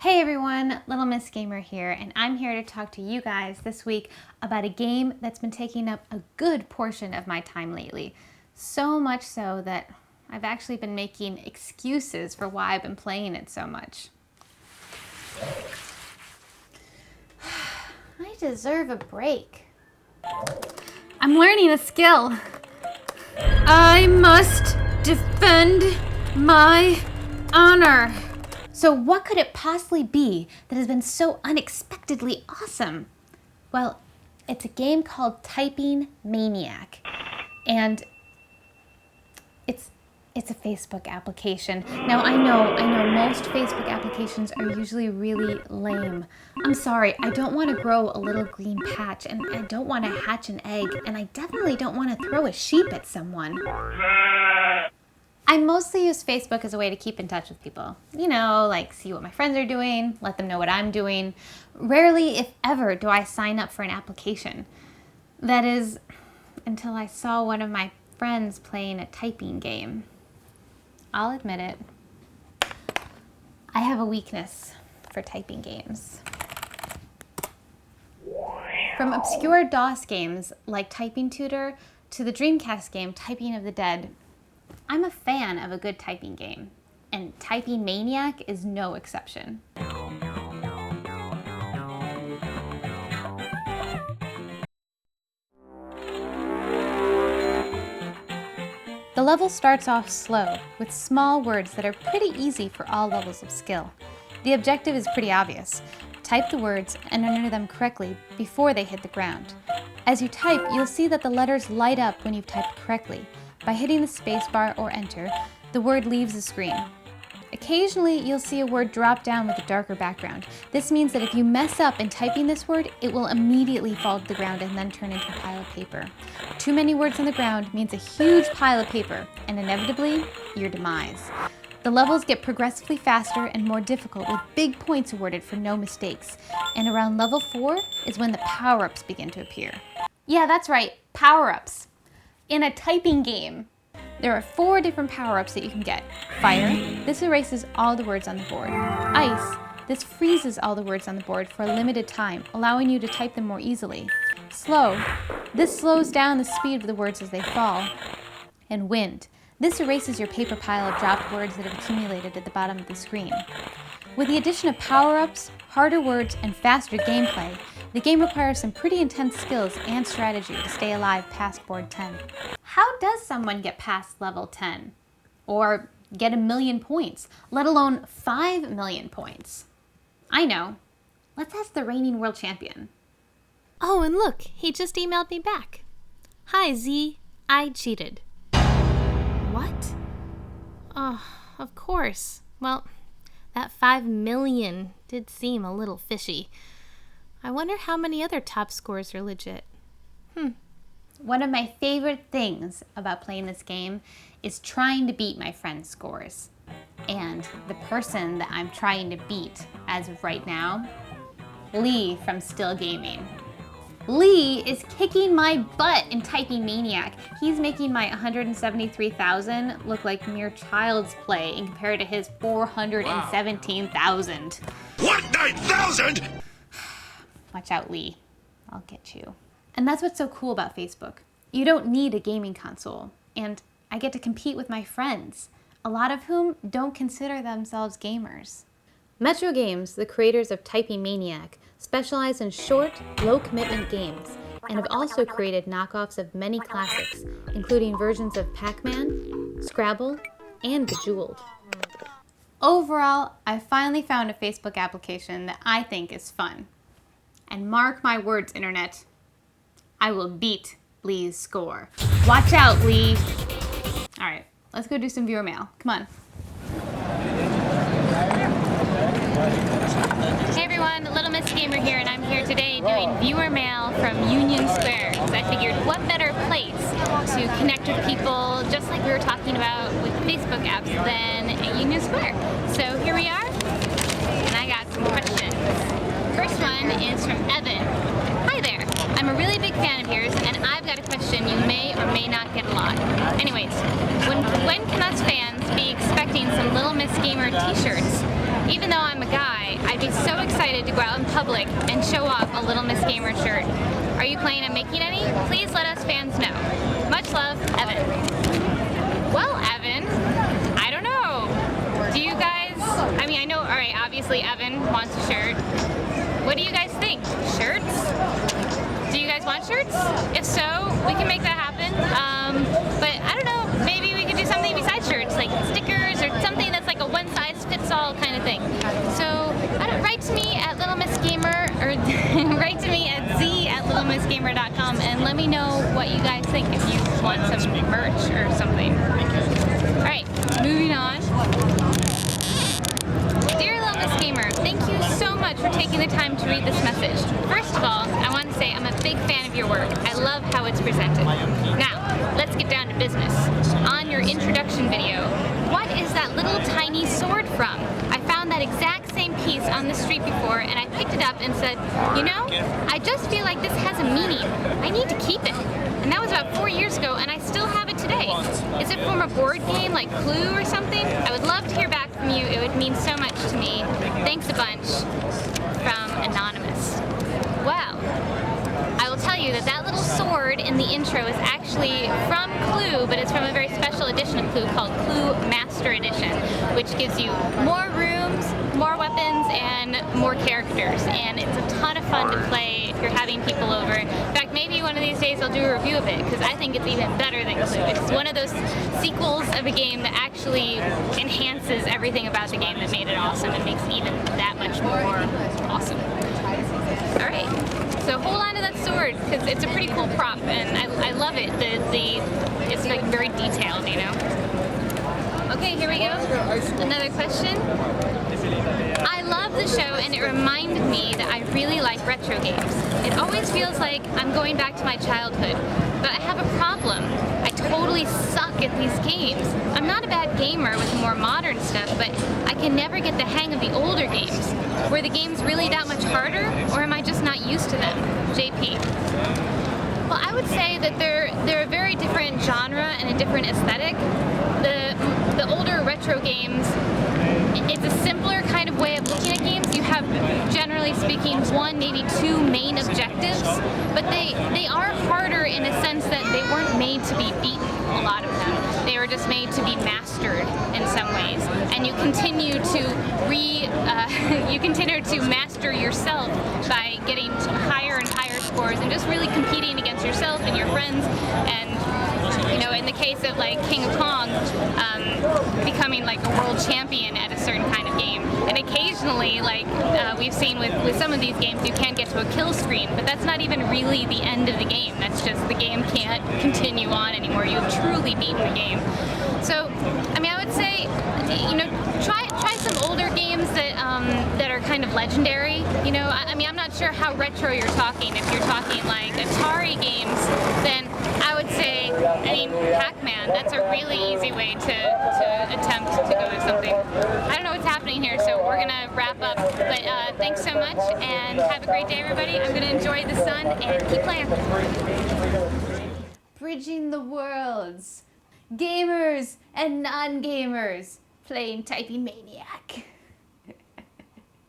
Hey everyone, Little Miss Gamer here, and I'm here to talk to you guys this week about a game that's been taking up a good portion of my time lately. So much so that I've actually been making excuses for why I've been playing it so much. I deserve a break. I'm learning a skill. I must defend my honor. So what could it possibly be that has been so unexpectedly awesome? Well, it's a game called Typing Maniac, and it's a Facebook application. Now I know most Facebook applications are usually really lame. I'm sorry, I don't want to grow a little green patch, and I don't want to hatch an egg, and I definitely don't want to throw a sheep at someone. I mostly use Facebook as a way to keep in touch with people. You know, like see what my friends are doing, let them know what I'm doing. Rarely, if ever, do I sign up for an application. That is, until I saw one of my friends playing a typing game. I'll admit it. I have a weakness for typing games. From obscure DOS games like Typing Tutor to the Dreamcast game Typing of the Dead, I'm a fan of a good typing game, and Typing Maniac is no exception. The level starts off slow, with small words that are pretty easy for all levels of skill. The objective is pretty obvious. Type the words and enter them correctly before they hit the ground. As you type, you'll see that the letters light up when you've typed correctly. By hitting the spacebar or enter, the word leaves the screen. Occasionally, you'll see a word drop down with a darker background. This means that if you mess up in typing this word, it will immediately fall to the ground and then turn into a pile of paper. Too many words on the ground means a huge pile of paper, and inevitably, your demise. The levels get progressively faster and more difficult with big points awarded for no mistakes. And around level 4 is when the power-ups begin to appear. Yeah, that's right, power-ups. In a typing game, there are 4 different power-ups that you can get. Fire, this erases all the words on the board. Ice, this freezes all the words on the board for a limited time, allowing you to type them more easily. Slow, this slows down the speed of the words as they fall. And wind, this erases your paper pile of dropped words that have accumulated at the bottom of the screen. With the addition of power-ups, harder words, and faster gameplay, the game requires some pretty intense skills and strategy to stay alive past board 10. How does someone get past level 10? Or get 1,000,000 points, let alone 5,000,000 points? I know. Let's ask the reigning world champion. Oh, and look, he just emailed me back. Hi, Z. I cheated. What? Oh, of course. Well, that 5,000,000 did seem a little fishy. I wonder how many other top scores are legit. One of my favorite things about playing this game is trying to beat my friends' scores. And the person that I'm trying to beat as of right now, Lee from Still Gaming. Lee is kicking my butt in Typing Maniac. He's making my 173,000 look like mere child's play in compared to his 417,000. What, 9,000? Watch out, Lee. I'll get you. And that's what's so cool about Facebook. You don't need a gaming console, and I get to compete with my friends, a lot of whom don't consider themselves gamers. Metro Games, the creators of Typing Maniac, specialize in short, low-commitment games, and have also created knockoffs of many classics, including versions of Pac-Man, Scrabble, and Bejeweled. Overall, I finally found a Facebook application that I think is fun. And mark my words, Internet, I will beat Lee's score. Watch out, Lee. All right, let's go do some viewer mail. Come on. Hey everyone, Little Miss Gamer here, and I'm here today doing viewer mail from Union Square. Because I figured what better place to connect with people, just like we were talking about with Facebook apps, than at Union Square. So here we are, and I got some questions. First one is from Evan. Hi there, I'm a really big fan of yours, and I've got a question you may or may not get a lot. Anyways, when can us fans be expecting some Little Miss Gamer t-shirts? Even though I'm a guy, I'd be so excited to go out in public and show off a Little Miss Gamer shirt. Are you planning on making any? Please let us fans know. Much love, Evan. Well, Evan, I don't know. Do you guys, I mean, I know, alright, obviously Evan wants a shirt. What do you guys think? Shirts? Do you guys want shirts? If so, we can make that happen. But I don't know, maybe we could do something besides shirts, like stickers or something that's like a one-size-fits-all kind of thing. So write to me at Little Miss Gamer, or write to me at z@littlemissgamer.com and let me know what you guys think if you want some merch or something. Alright, moving on. Dear Little Miss Gamer, thank you so much for taking the time to read this message. First of all, I want to say I'm a big fan of your work. I love how it's presented. Now, let's get down to business. On your introduction video, what is that little tiny sword from? I found that exact same piece on the street before and I picked it up and said, you know, I just feel like this has a meaning. I need to keep it. And that was about 4 years ago and I still have it today. Is it from a board game like Clue or something? I would love to hear back from you. It would mean so much to me. Thanks a bunch. From Anonymous. Well, I will tell you that that little sword in the intro is actually from Clue, but it's from a very special edition of Clue called Clue Master Edition, which gives you more rooms, more weapons, and more characters. And it's a ton of fun to play if you're having people over. In fact, maybe one of these days I'll do a review of it, because I think it's even better than Clue. It's one of those sequels of a game that actually enhances everything about the game that made it awesome and makes it even that much more awesome. Alright, so hold on to that sword, because it's a pretty cool prop, and I love it. It's like very detailed, you know? Okay, here we go. Another question. I love the show, and it reminded me that I really like retro games. It always feels like I'm going back to my childhood, but I have a problem. I totally suck at these games. I'm not a bad gamer with more modern stuff, but I can never get the hang of the older games. Were the games really that much harder, or am I just not used to them? JP. Well, I would say that they're a very different genre and a different aesthetic. The older retro games, it's a simpler kind of way of looking at games. You have, generally speaking, one, maybe two main objectives, but they are harder in a sense that they weren't made to be beaten, a lot of them. They were just made to be mastered in some ways, and you continue to master yourself by getting higher and higher scores and just really competing against yourself and your friends. And you know, in the case of like King of Kong, becoming like a world champion at a certain kind of game. And occasionally, like we've seen with some of these games, you can get to a kill screen, but that's not even really the end of the game. That's just the game can't continue on anymore. You've truly beaten the game. So, I mean, I would say, you know, try some older games that are kind of legendary. You know, I mean, I'm not sure how retro you're talking. If you're talking like Atari games, then I would say, I mean, Pac-Man, that's a really easy way to attempt to go with something. I don't know what's happening here, so we're going to wrap up. But thanks so much, and have a great day, everybody. I'm going to enjoy the sun and keep playing. Bridging the worlds. Gamers and non-gamers playing Typing Maniac.